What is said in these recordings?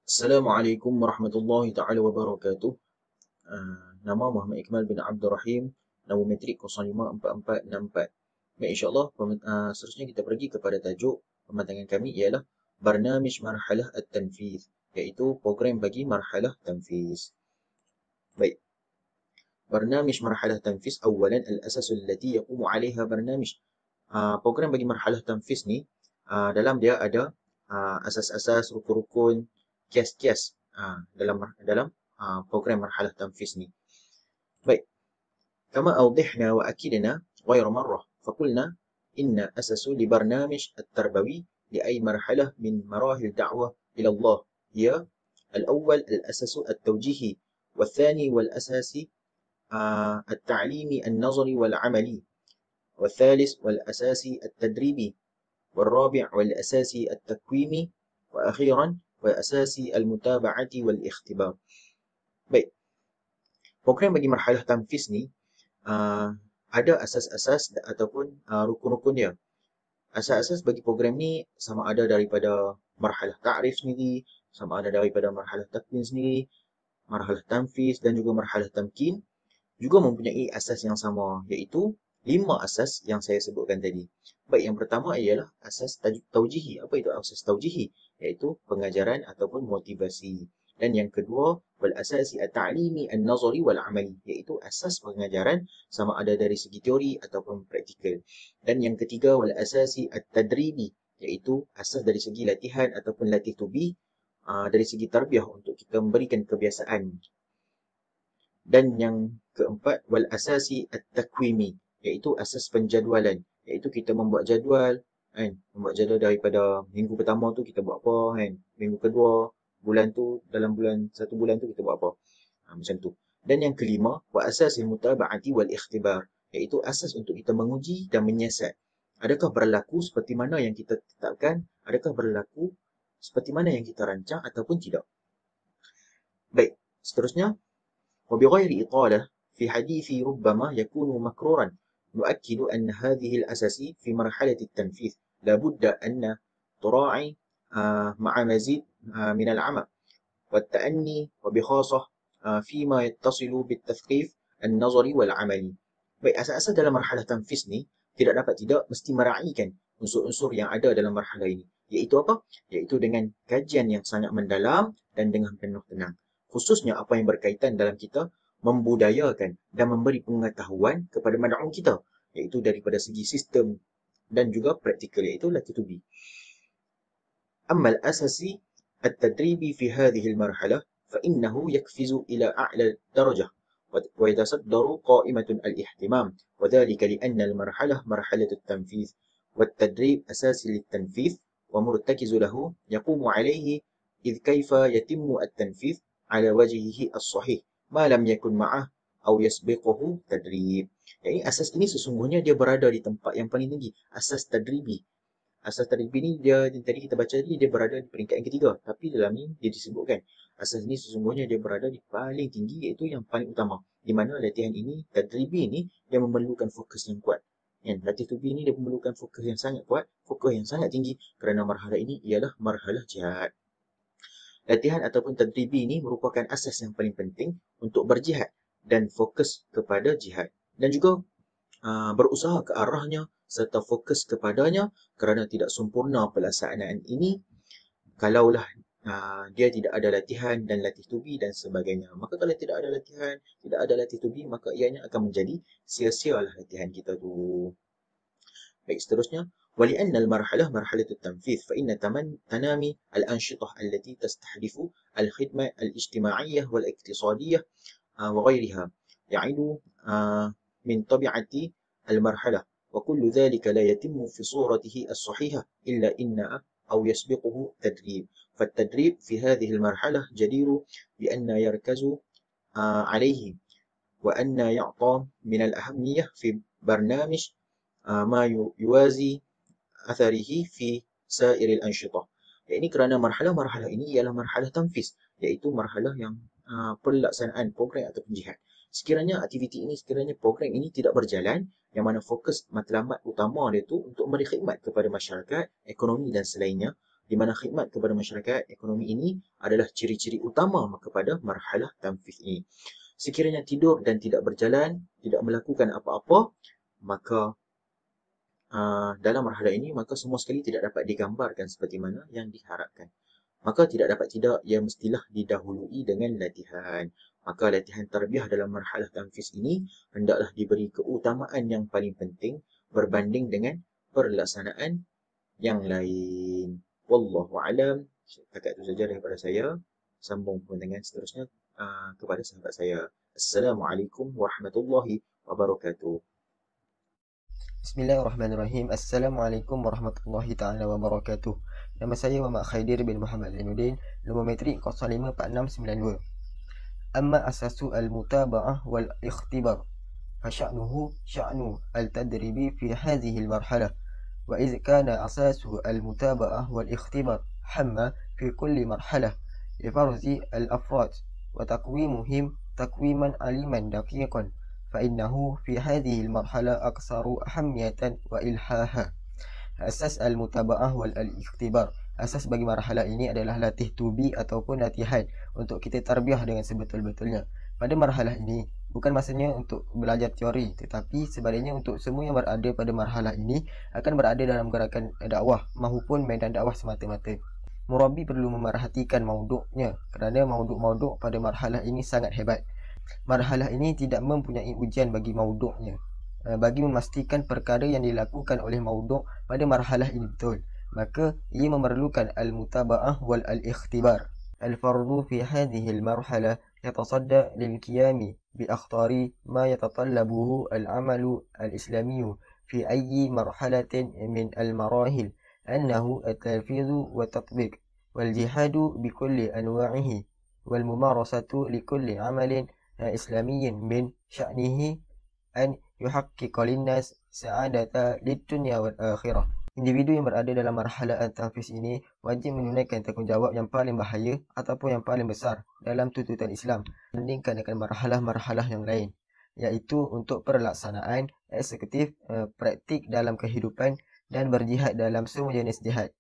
Assalamualaikum warahmatullahi taala wabarakatuh. Nama Muhammad Ikmal bin Abdul Rahim, nombor metrik 054464. Baik, insyaAllah seterusnya kita pergi kepada tajuk pematangan kami ialah Barnamij Marhalah At-Tanfiz, iaitu program bagi marhalah tanfiz. Baik, Barnamij Marhalah Tanfiz awalan al-asasul lati yaqumu 'alaiha barnamij. Program bagi marhalah tanfiz ni dalam dia ada asas-asas, rukun-rukun, kias-kias dalam program marhalah tanfiz ni. Baik, kama awdihna wa akidna غير مرة فقلنا إن أساس لبرنامج التربوي لأي مرحلة من مراحل الدعوة إلى الله هي الأول الأساس التوجيهي، والثاني والأساس التعليمي النظري والعملي، والثالث والأساس التدريبي، والرابع والأساس التكويني، وأخيرا والأساس المتابعة والاختبار. Baik, program bagi marhalah tanfiz ni ada asas-asas ataupun rukun-rukun dia. Asas-asas bagi program ni sama ada daripada marhalah ta'rif sendiri, sama ada daripada marhalah takwin sendiri, marhalah tanfiz dan juga marhalah tamkin, juga mempunyai asas yang sama, iaitu 5 asas yang saya sebutkan tadi. Baik, yang pertama ialah asas taujihi. Apa itu asas taujihi? Iaitu pengajaran ataupun motivasi. Dan yang kedua, wal asasi at-ta'limi an-nazari wal amali, iaitu asas pengajaran sama ada dari segi teori ataupun praktikal. Dan yang ketiga, wal asasi at-tadribi, iaitu asas dari segi latihan ataupun latih tubi dari segi tarbiyah untuk kita memberikan kebiasaan. Dan yang keempat, wal asasi at-takwimi, iaitu asas penjadualan, iaitu kita membuat jadual kan, membuat jadual daripada minggu pertama tu kita buat apa kan, minggu kedua, bulan tu, dalam satu bulan tu kita buat apa, macam tu. Dan yang kelima, wa asas mutaba'ati wal ikhtibar, iaitu asas untuk kita menguji dan menyiasat. Adakah berlaku seperti mana yang kita tetapkan, adakah berlaku seperti mana yang kita rancang ataupun tidak. Baik, seterusnya, وبغير إطالة في حديثي ربما يكون مكرورا، نؤكد أن هذه الأساس في مرحلة التنفيذ لابد أن تراعي مع مزيد من العمل والتأني، وبخاصة فيما يتصل بالتثقيف النظري والعملي. Baik, asas-asas dalam marhalah tanfiz ni tidak dapat tidak mesti meraihkan unsur-unsur yang ada dalam marhalah ini. Iaitu apa? Iaitu dengan kajian yang sangat mendalam dan dengan penuh tenang. Khususnya apa yang berkaitan dalam kita membudayakan dan memberi pengetahuan kepada mad'u kita, iaitu daripada segi sistem dan juga praktikal, iaitu latih tubi. أما الأساس التدريبي في هذه المرحلة فإنه يقفز إلى أعلى درجة ويتصدر قائمة الاهتمام، وذلك لأن المرحلة مرحلة التنفيذ، والتدريب أساس للتنفيذ ومرتكز له يقوم عليه، إذ كيف يتم التنفيذ على وجهه الصحيح ما لم يكن معه أو يسبقه تدريب. Yani asas ini sesungguhnya dia berada di tempat yang paling tinggi, asas tadribi. Asas tadribi ni dia tadi kita baca tadi dia berada di peringkat yang ketiga, tapi dalam ni dia disebutkan asas ni sesungguhnya dia berada di paling tinggi, iaitu yang paling utama, di mana latihan ini, tadribi ni, dia memerlukan fokus yang kuat. Latih tubi ni dia memerlukan fokus yang sangat kuat, fokus yang sangat tinggi, kerana marhalah ini ialah marhalah jihad. Latihan ataupun tadribi ini merupakan asas yang paling penting untuk berjihad dan fokus kepada jihad, dan juga berusaha ke arahnya serta fokus kepadanya, kerana tidak sempurna pelaksanaan ini kalaulah dia tidak ada latihan dan latih tubi dan sebagainya. Maka kalau tidak ada latihan, tidak ada latih tubi, maka ianya akan menjadi sia-sialah latihan kita tu. Baik, seterusnya, ولأن المرحلة مرحلة التنفيذ فإن تنامي الأنشطة التي تستهدف الخدمة الاجتماعية والاقتصادية وغيرها يعد من طبيعة المرحلة، وكل ذلك لا يتم في صورته الصحيحة إلا إن أو يسبقه تدريب. فالتدريب في هذه المرحلة جدير بأن يركز عليه وأن يعطى من الأهمية في برنامج ما يوازي أثره في سائر الأنشطة. Ini kerana marhalah-marhalah ini ialah marhalah tanfiz, iaitu marhalah yang pelaksanaan program atau jihad. Sekiranya aktiviti ini, sekiranya program ini tidak berjalan, yang mana fokus matlamat utama dia tu untuk memberi khidmat kepada masyarakat, ekonomi dan selainnya, di mana khidmat kepada masyarakat ekonomi ini adalah ciri-ciri utama kepada marhalah tanfiz ini. Sekiranya tidur dan tidak berjalan, tidak melakukan apa-apa, maka dalam marhalah ini, maka semua sekali tidak dapat digambarkan seperti mana yang diharapkan. Maka tidak dapat tidak, ia mestilah didahului dengan latihan. Maka latihan tarbiyah dalam marhalah tanfiz ini hendaklah diberi keutamaan yang paling penting berbanding dengan pelaksanaan yang lain. Wallahu alam. Setakat itu saja daripada saya. Sambung dengan seterusnya kepada sahabat saya. Assalamualaikum warahmatullahi wabarakatuh. Bismillahirrahmanirrahim. Assalamualaikum warahmatullahi ta'ala wabarakatuh. Nama saya Muhammad Khaidir bin Muhammad Zainuddin, nombor metrik 054692. Amma asasu al-mutaba'ah wal ikhtibar, fasya'nuhu sya'nu al-tadribi fi hadhihi al-marhalah. Wa idh kana asasu al-mutaba'ah wal ikhtibar hamma fi kulli marhalah li farzi al-afrad wa taqwimuhim taqwiman aliman daqiqan, فإنه في هذه المرحلة أكثر أهمية وإلحاحا. Asas al-mutaba'ah wal al-ikhtibar. Asas bagi marhalah ini adalah latih tubi ataupun latihan untuk kita tarbiyah dengan sebetul-betulnya. Pada marhalah ini bukan masanya untuk belajar teori, tetapi sebaliknya untuk semua yang berada pada marhalah ini akan berada dalam gerakan dakwah maupun medan dakwah semata-mata. Murabbi perlu memerhatikan mauduknya kerana mauduk-mauduk pada marhalah ini sangat hebat. Marhalah ini tidak mempunyai ujian bagi mauduknya. Bagi memastikan perkara yang dilakukan oleh mauduk pada marhalah ini betul, maka ia memerlukan al-mutaba'ah wal al-ikhtibar. Al-fardu fi hadhihi al-marhalah yatasadda lil-qiyami bi akhtari ma yatatallabuhu al-amalu al-islami fi ayyi marhalatin min al-marahil, annahu at-tanfidhu wa tatbiq wal jihadu bi kulli anwa'ihi wal mumarasatu li kulli amalin إسلامي من شأنه أن يحقق للناس سعادة للدنيا والآخرة. Individu yang berada dalam marhalah tanfiz ini wajib menunaikan tanggungjawab yang paling bahaya ataupun yang paling besar dalam tuntutan Islam dibandingkan dengan marhalah-marhalah yang lain, iaitu untuk pelaksanaan eksekutif, praktik dalam kehidupan dan berjihad dalam semua jenis jihad.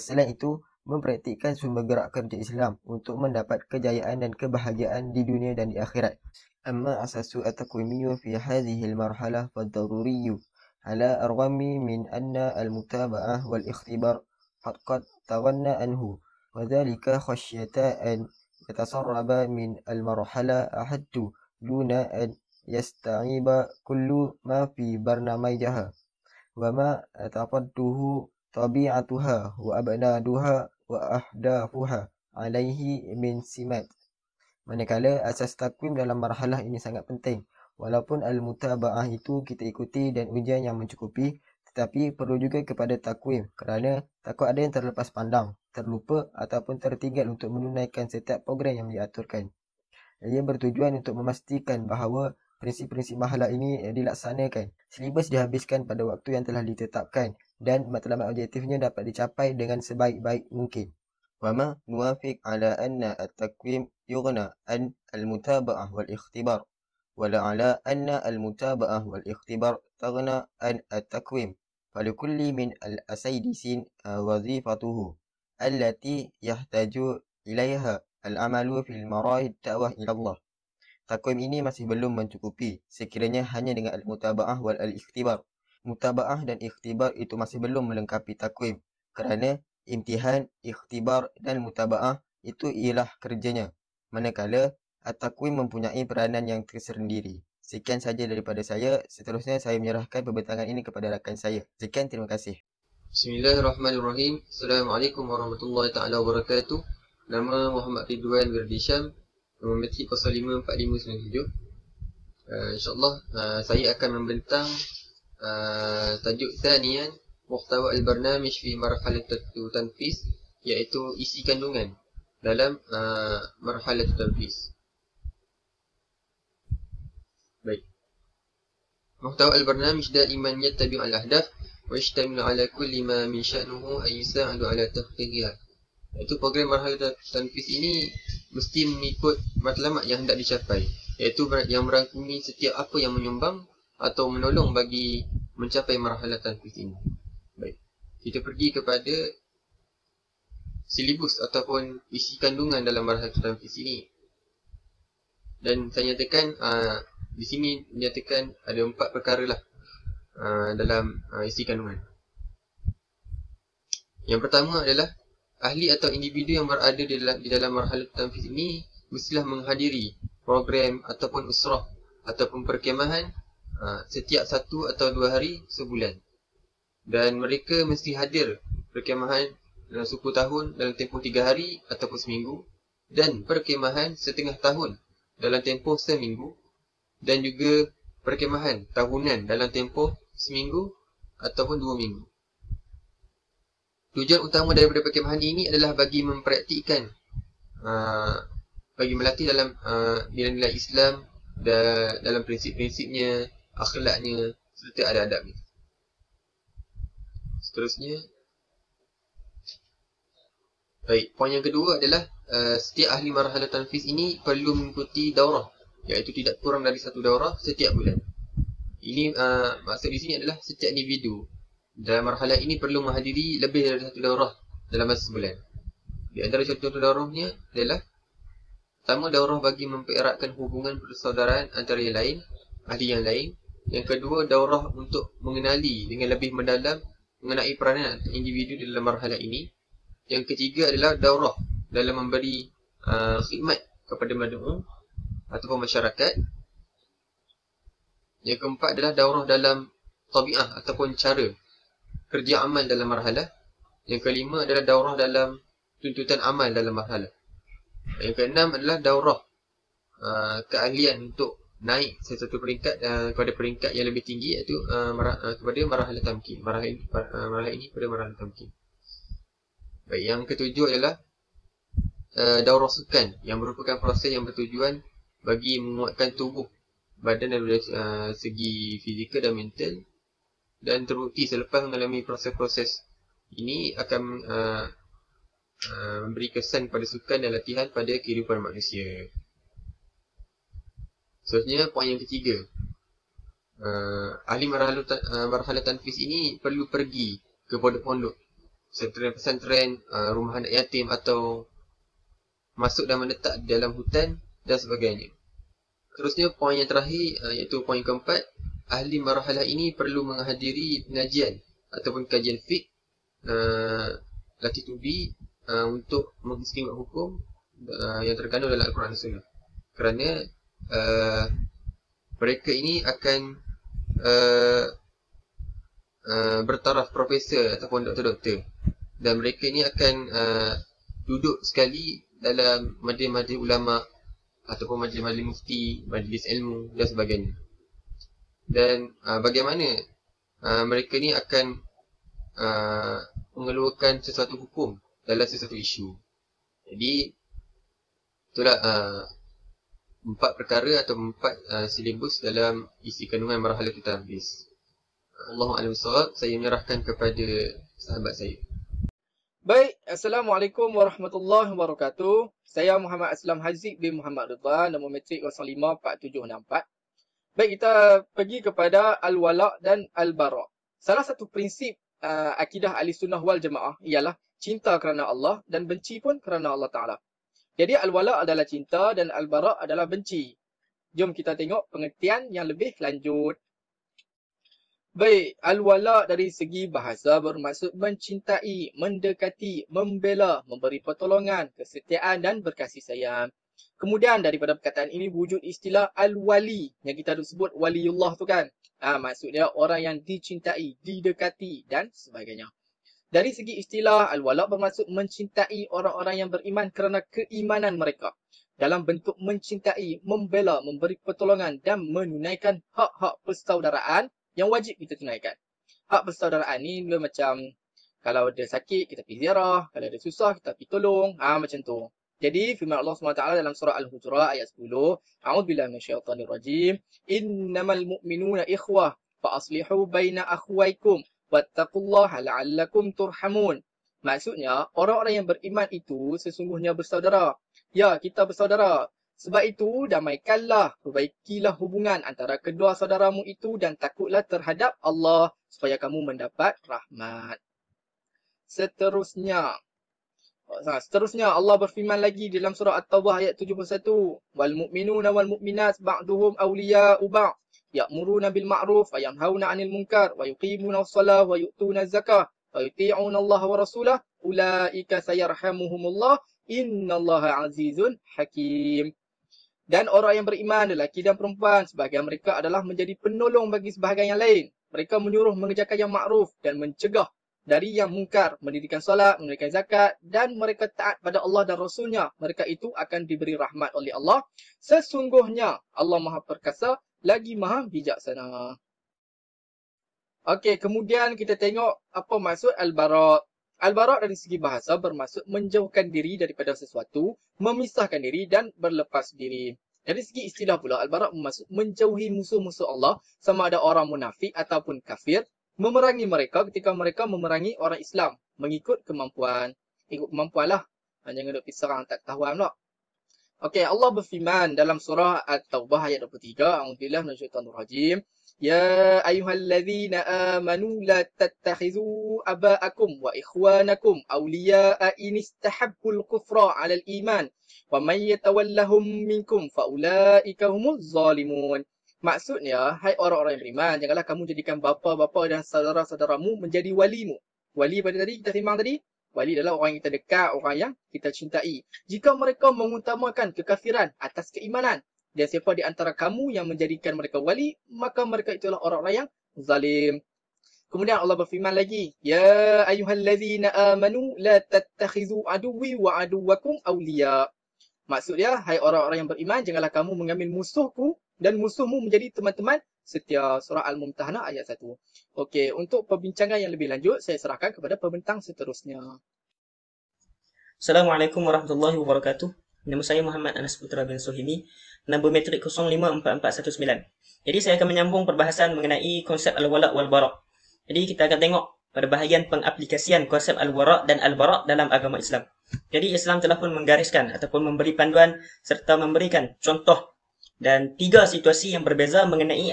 Selain itu, mempraktikkan sumber gerak kerja Islam untuk mendapat kejayaan dan kebahagiaan di dunia dan di akhirat. Amma asasu at-taqwimiyyu fi hadhihi al-marhalah fad-daruriyyu ala arghami min anna al-mutaba'ah wal ikhtibar qad taghanna anhu wa dhalika khashyata an yatasarraba min al-marhala ahaddu duna an yasta'iba kullu ma fi barnamajaha wa ma taqadduhu tabi'atuha wa abnaduha wa ahdafuha alaihi min simat. Manakala asas takwim dalam marhalah ini sangat penting. Walaupun al-mutaba'ah itu kita ikuti dan ujian yang mencukupi, tetapi perlu juga kepada takwim kerana takut ada yang terlepas pandang, terlupa ataupun tertinggal untuk menunaikan setiap program yang diaturkan. Ia bertujuan untuk memastikan bahawa prinsip-prinsip marhalah ini dilaksanakan. Silibus dihabiskan pada waktu yang telah ditetapkan dan matlamat objektifnya dapat dicapai dengan sebaik-baik mungkin. Wama nuwafiq ala anna at-takwim yughna an al-mutaba'ah wal ikhtibar wala ala anna al-mutaba'ah wal ikhtibar taghna an at-takwim. Falikulli min al-asaydisin wazifatuhu allati yahtaju ilaiha al-amalu fil marahid da'wah ila Allah. Takwim ini masih belum mencukupi sekiranya hanya dengan al-mutaba'ah wal al-ikhtibar. Mutaba'ah dan ikhtibar itu masih belum melengkapi takwim kerana imtihan, ikhtibar dan mutaba'ah itu ialah kerjanya, manakala at-takwim mempunyai peranan yang tersendiri. Sekian saja daripada saya. Seterusnya saya menyerahkan pembentangan ini kepada rakan saya. Sekian, terima kasih. Bismillahirrahmanirrahim. Assalamualaikum warahmatullahi ta'ala wabarakatuh. Nama Muhammad Ridwan Wirdisham, nombor metrik 054597. InsyaAllah saya akan membentang tajuk Thaniyan Muhtawa al-Barnamij fi marhalat tanfiz, iaitu isi kandungan dalam marhalat tanfiz. Baik. Muhtawa al-Barnamij daiman yattabi' al-ahdaf wa yashtamilu ala kulli ma min sya'nuhu ay yusa'adu ala tahqiqiha. Iaitu program marhalat tanfiz ini mesti mengikut matlamat yang hendak dicapai, iaitu yang merangkumi setiap apa yang menyumbang atau menolong bagi mencapai marhalah tanfiz ini. Baik, kita pergi kepada silibus ataupun isi kandungan dalam marhalah tanfis ini. Dan saya nyatakan di sini dinyatakan ada 4 perkara lah dalam isi kandungan. Yang pertama adalah ahli atau individu yang berada di dalam marhalah tanfis ini mestilah menghadiri program ataupun usrah ataupun perkemahan setiap 1 atau 2 hari sebulan. Dan mereka mesti hadir perkemahan dalam suku tahun dalam tempoh 3 hari ataupun seminggu, dan perkemahan setengah tahun dalam tempoh seminggu, dan juga perkemahan tahunan dalam tempoh seminggu ataupun 2 minggu. Tujuan utama daripada perkemahan ini adalah bagi mempraktikkan, bagi melatih dalam nilai-nilai Islam, dalam prinsip-prinsipnya, akhlaknya serta adab-adabnya. Seterusnya, baik, poin yang kedua adalah setiap ahli marhalah tanfis ini perlu mengikuti daurah, iaitu tidak kurang dari 1 daurah setiap bulan. Ini maksud di sini adalah setiap individu dalam marhalah ini perlu menghadiri lebih dari 1 daurah dalam masa sebulan. Di antara contoh daurahnya adalah: pertama, daurah bagi mempereratkan hubungan persaudaraan antara yang lain, ahli yang lain. Yang kedua, daurah untuk mengenali dengan lebih mendalam mengenai peranan individu dalam marhalah ini. Yang ketiga adalah daurah dalam memberi khidmat kepada mad'u ataupun masyarakat. Yang keempat adalah daurah dalam tabi'ah ataupun cara kerja amal dalam marhalah. Yang kelima adalah daurah dalam tuntutan amal dalam marhalah. Yang keenam adalah daurah keahlian untuk naik sesuatu peringkat kepada peringkat yang lebih tinggi, iaitu kepada marhalah tamkin. Marhalah ini pada marhalah tamkin. Baik, yang ketujuh adalah daurah sukan, yang merupakan proses yang bertujuan bagi menguatkan tubuh badan dari segi fizikal dan mental, dan terbukti selepas mengalami proses-proses ini akan memberi kesan pada sukan dan latihan pada kehidupan manusia. Seterusnya, poin yang ketiga, ahli marhalah tanfis ini perlu pergi ke pondok-pondok, pesantren-pesantren, rumah anak yatim, atau masuk dan menetap di dalam hutan dan sebagainya. Terusnya, poin yang terakhir, iaitu poin keempat, ahli marhalah ini perlu menghadiri pengajian ataupun kajian fiqh, latih tubi untuk mengistimewa hukum yang terkandung dalam Al-Quran dan Sunnah. Kerana mereka ini akan bertaraf profesor ataupun doktor-doktor, dan mereka ini akan duduk sekali dalam majlis-majlis ulama ataupun majlis-majlis mufti, majlis ilmu dan sebagainya. Dan bagaimana mereka ni akan mengeluarkan sesuatu hukum dalam sesuatu isu. Jadi itulah 4 perkara atau 4 silibus dalam isi kandungan marhalah tanfis. Allahu a'lam bissawab. Saya menyerahkan kepada sahabat saya. Baik, Assalamualaikum warahmatullahi wabarakatuh. Saya Muhammad Aslam Haziq bin Muhammad Ridwan, nombor metrik 054764. Baik, kita pergi kepada al-wala' dan al-bara'. Salah satu prinsip akidah ahli sunnah wal jamaah ialah cinta kerana Allah dan benci pun kerana Allah Ta'ala. Jadi al-wala' adalah cinta dan al-bara' adalah benci. Jom kita tengok pengertian yang lebih lanjut. Baik, al-wala' dari segi bahasa bermaksud mencintai, mendekati, membela, memberi pertolongan, kesetiaan dan berkasih sayang. Kemudian daripada perkataan ini wujud istilah al-wali yang kita sebut waliullah tu kan. Maksudnya orang yang dicintai, didekati dan sebagainya. Dari segi istilah, al-wala' bermaksud mencintai orang-orang yang beriman kerana keimanan mereka, dalam bentuk mencintai, membela, memberi pertolongan dan menunaikan hak-hak persaudaraan yang wajib kita tunaikan. Hak persaudaraan ni macam kalau ada sakit kita pergi ziarah, kalau ada susah kita pergi tolong, macam tu. Jadi firman Allah SWT dalam surah Al-Hujurat ayat 10, A'udzubillahi minasyaitonir rajim, innamal mu'minuna ikhwah fa aslihu baina akhwaykum wattaqullaha la'allakum turhamun. Maksudnya, orang-orang yang beriman itu sesungguhnya bersaudara. Ya, kita bersaudara. Sebab itu, damaikanlah, perbaikilah hubungan antara kedua saudaramu itu dan takutlah terhadap Allah supaya kamu mendapat rahmat. Seterusnya, Seterusnya Allah berfirman lagi dalam surah At-Taubah ayat 71. Wal mu'minuna wal mu'minat ba'duhum awliya'u ba'd. Ya'muruna bil ma'ruf wa yanhauna 'anil munkar wa yuqimuna as-salah wa yu'tuna az-zakah wa yuti'una Allah wa rasulah. Ulaika sayarhamuhumullah. Innallaha azizun hakim. Dan orang yang beriman, lelaki dan perempuan, sebahagian mereka adalah menjadi penolong bagi sebahagian yang lain. Mereka menyuruh mengerjakan yang makruf dan mencegah dari yang mungkar, mendirikan solat, menunaikan zakat, dan mereka taat pada Allah dan Rasulnya. Mereka itu akan diberi rahmat oleh Allah. Sesungguhnya Allah Maha Perkasa lagi Maha Bijaksana. Okey, kemudian kita tengok apa maksud al-bara'. Al-bara' dari segi bahasa bermaksud menjauhkan diri daripada sesuatu, memisahkan diri dan berlepas diri. Dari segi istilah pula, al-bara' bermaksud menjauhi musuh-musuh Allah, sama ada orang munafik ataupun kafir, memerangi mereka ketika mereka memerangi orang Islam, mengikut kemampuan. Ikut kemampuan lah. Jangan duk pergi serang tak ketahuan pula. Okey, Allah berfirman dalam surah At-Taubah ayat 23. A'udzubillahi minasyaitonir rajim. Ya ayyuhallazina amanu la tattakhizu aba'akum wa ikhwanakum awliya'a in istahabbul kufra 'alal iman wa man yatawallahum minkum fa ulaika humuz zalimun. Maksudnya, hai orang-orang yang beriman, janganlah kamu jadikan bapa-bapa dan saudara-saudaramu menjadi walimu. Wali pada tadi kita sembang tadi, wali adalah orang yang kita dekat, orang yang kita cintai. Jika mereka mengutamakan kekafiran atas keimanan, dan siapa di antara kamu yang menjadikan mereka wali, maka mereka itulah orang-orang yang zalim. Kemudian Allah berfirman lagi, Ya ayyuhallazina amanu la tattakhizu aduwwi wa aduwwakum awliya. Maksudnya, hai orang-orang yang beriman, janganlah kamu mengambil musuhku dan musuhmu menjadi teman-teman setia. Surah Al-Mumtahanah ayat 1. Okey, untuk perbincangan yang lebih lanjut, saya serahkan kepada pembentang seterusnya. Assalamualaikum warahmatullahi wabarakatuh. Nama saya Muhammad Anas Putra bin Suhimi, nombor metrik 054419. Jadi saya akan menyambung perbahasan mengenai konsep al-wala' wal-bara'. Jadi kita akan tengok pada bahagian pengaplikasian konsep al-wara' dan al-bara' dalam agama Islam. Jadi Islam telah pun menggariskan ataupun memberi panduan serta memberikan contoh dan 3 situasi yang berbeza mengenai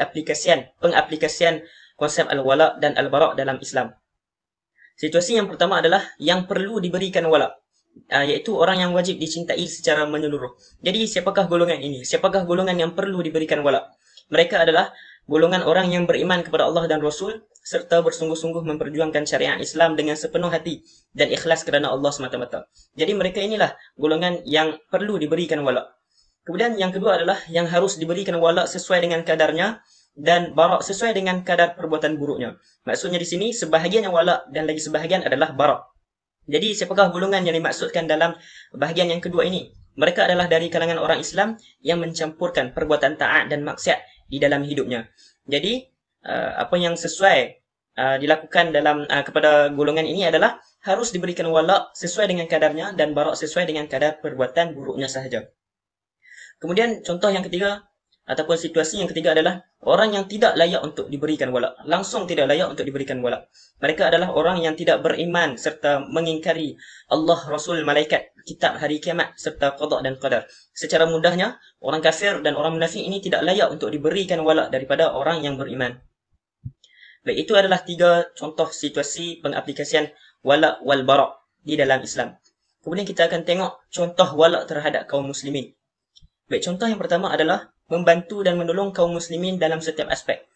pengaplikasian konsep al-wala' dan al-bara' dalam Islam. Situasi yang pertama adalah yang perlu diberikan wala'. Iaitu orang yang wajib dicintai secara menyeluruh. Jadi siapakah golongan ini? Siapakah golongan yang perlu diberikan wala'? Mereka adalah golongan orang yang beriman kepada Allah dan Rasul serta bersungguh-sungguh memperjuangkan syariat Islam dengan sepenuh hati dan ikhlas kerana Allah semata-mata. Jadi mereka inilah golongan yang perlu diberikan wala'. Kemudian yang kedua adalah yang harus diberikan wala' sesuai dengan kadarnya dan bara' sesuai dengan kadar perbuatan buruknya. Maksudnya di sini sebahagian yang wala' dan lagi sebahagian adalah bara'. Jadi siapakah golongan yang dimaksudkan dalam bahagian yang kedua ini? Mereka adalah dari kalangan orang Islam yang mencampurkan perbuatan taat dan maksiat di dalam hidupnya. Jadi apa yang sesuai dilakukan dalam kepada golongan ini adalah harus diberikan wala' sesuai dengan kadarnya dan bara' sesuai dengan kadar perbuatan buruknya sahaja. Kemudian contoh yang ketiga ataupun situasi yang ketiga adalah orang yang tidak layak untuk diberikan wala'. Langsung tidak layak untuk diberikan wala'. Mereka adalah orang yang tidak beriman serta mengingkari Allah, Rasul, malaikat, kitab, hari kiamat serta qada dan qadar. Secara mudahnya, orang kafir dan orang munafik ini tidak layak untuk diberikan wala' daripada orang yang beriman. Baik, itu adalah 3 contoh situasi pengaplikasian wala' wal bara' di dalam Islam. Kemudian kita akan tengok contoh wala' terhadap kaum muslimin. Baik, contoh yang pertama adalah membantu dan menolong kaum muslimin dalam setiap aspek,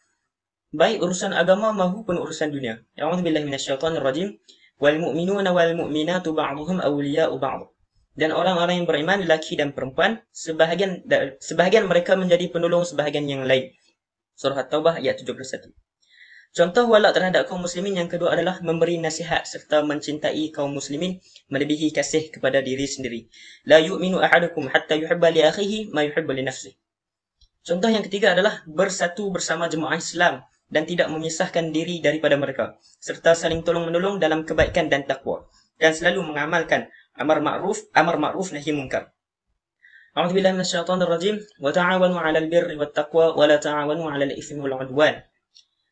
baik urusan agama maupun urusan dunia. A'udzubillahi minasyaitonir rajim. Wal mu'minuna wal mu'minatu ba'dhuhum awliya'u ba'd. Dan orang-orang yang beriman lelaki dan perempuan sebahagian mereka menjadi penolong sebahagian yang lain. Surah At-Taubah ayat 71. Contoh wala' terhadap kaum muslimin yang kedua adalah memberi nasihat serta mencintai kaum muslimin melebihi kasih kepada diri sendiri. La yu'minu ahadukum hatta yuhibba li akhihi ma yuhibbu li nafsihi. Contoh yang ketiga adalah bersatu bersama jemaah Islam dan tidak memisahkan diri daripada mereka, serta saling tolong-menolong dalam kebaikan dan takwa, dan selalu mengamalkan amar ma'ruf nahi munkar. A'udzubillahi minasyaitonir rajim. Wa ta'awanu 'alal birri wat taqwa wa la ta'awanu 'alal itsmi wal 'udwan.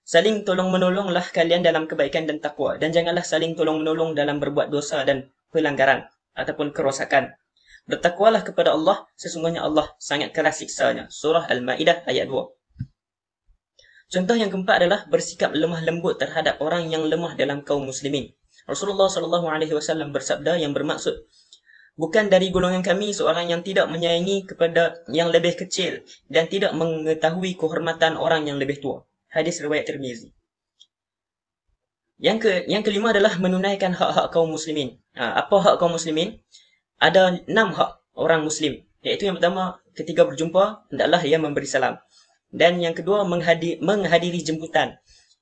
Saling tolong-menolonglah kalian dalam kebaikan dan takwa, dan janganlah saling tolong-menolong dalam berbuat dosa dan pelanggaran ataupun kerosakan. Bertakwalah kepada Allah, sesungguhnya Allah sangat keras siksanya. Surah Al-Ma'idah ayat 2. Contoh yang keempat adalah bersikap lemah lembut terhadap orang yang lemah dalam kaum muslimin. Rasulullah SAW bersabda yang bermaksud, bukan dari golongan kami seorang yang tidak menyayangi kepada yang lebih kecil dan tidak mengetahui kehormatan orang yang lebih tua. Hadis riwayat Tirmizi. Yang kelima adalah menunaikan hak-hak kaum muslimin. Apa hak kaum muslimin? Ada 6 hak orang muslim. Iaitu yang pertama, ketika berjumpa, hendaklah ia memberi salam. Dan yang kedua, menghadiri jemputan.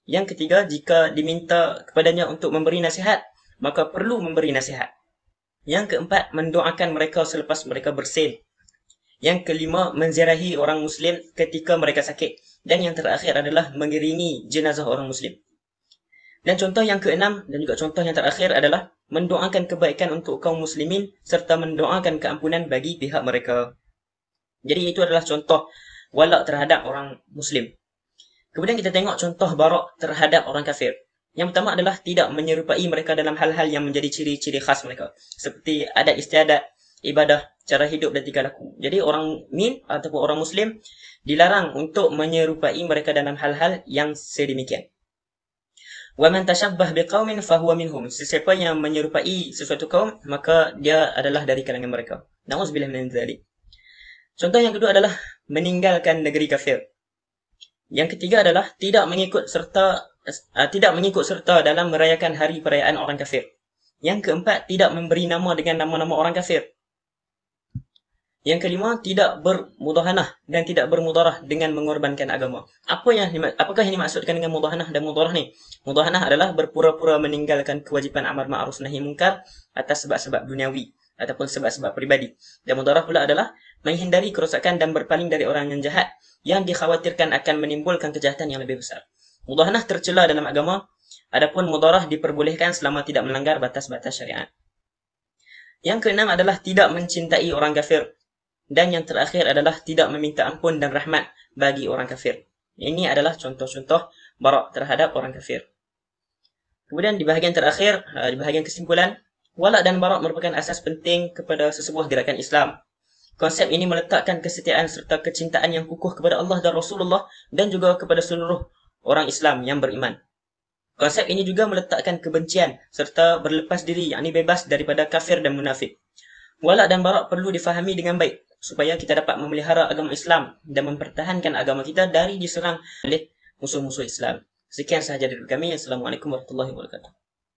Yang ketiga, jika diminta kepadanya untuk memberi nasihat, maka perlu memberi nasihat. Yang keempat, mendoakan mereka selepas mereka bersin. Yang kelima, menziarahi orang muslim ketika mereka sakit. Dan yang terakhir adalah mengiringi jenazah orang muslim. Dan contoh yang keenam dan juga contoh yang terakhir adalah mendoakan kebaikan untuk kaum muslimin serta mendoakan keampunan bagi pihak mereka. Jadi itu adalah contoh wala' terhadap orang muslim. Kemudian kita tengok contoh barak terhadap orang kafir. Yang pertama adalah tidak menyerupai mereka dalam hal-hal yang menjadi ciri-ciri khas mereka. Seperti adat istiadat, ibadah, cara hidup dan tingkah laku. Jadi orang mukmin ataupun orang muslim dilarang untuk menyerupai mereka dalam hal-hal yang sedemikian. Wa man tashabbah biqaumin fahuwa minhum. Sesiapa yang menyerupai sesuatu kaum, maka dia adalah dari kalangan mereka. Na'udzubillah min dzalik. Contoh yang kedua adalah meninggalkan negeri kafir. Yang ketiga adalah tidak mengikut serta dalam merayakan hari perayaan orang kafir. Yang keempat, tidak memberi nama dengan nama-nama orang kafir. Yang kelima, tidak bermudahanah dan tidak bermudarah dengan mengorbankan agama. Apakah yang dimaksudkan dengan mudahanah dan mudarah ni? Mudahanah adalah berpura-pura meninggalkan kewajipan amar ma'ruf nahi munkar atas sebab-sebab duniawi ataupun sebab-sebab pribadi. Dan mudarah pula adalah menghindari kerosakan dan berpaling dari orang yang jahat yang dikhawatirkan akan menimbulkan kejahatan yang lebih besar. Mudahanah tercela dalam agama, adapun mudarah diperbolehkan selama tidak melanggar batas-batas syariat. Yang keenam adalah tidak mencintai orang kafir. Dan yang terakhir adalah tidak meminta ampun dan rahmat bagi orang kafir. Ini adalah contoh-contoh barak terhadap orang kafir. Kemudian di bahagian terakhir, di bahagian kesimpulan, wala' dan barak merupakan asas penting kepada sesebuah gerakan Islam. Konsep ini meletakkan kesetiaan serta kecintaan yang kukuh kepada Allah dan Rasulullah dan juga kepada seluruh orang Islam yang beriman. Konsep ini juga meletakkan kebencian serta berlepas diri, yakni bebas daripada kafir dan munafik. Wala' dan barak perlu difahami dengan baik supaya kita dapat memelihara agama Islam dan mempertahankan agama kita dari diserang oleh musuh-musuh Islam. Sekian sahaja dari kami. Assalamualaikum warahmatullahi wabarakatuh.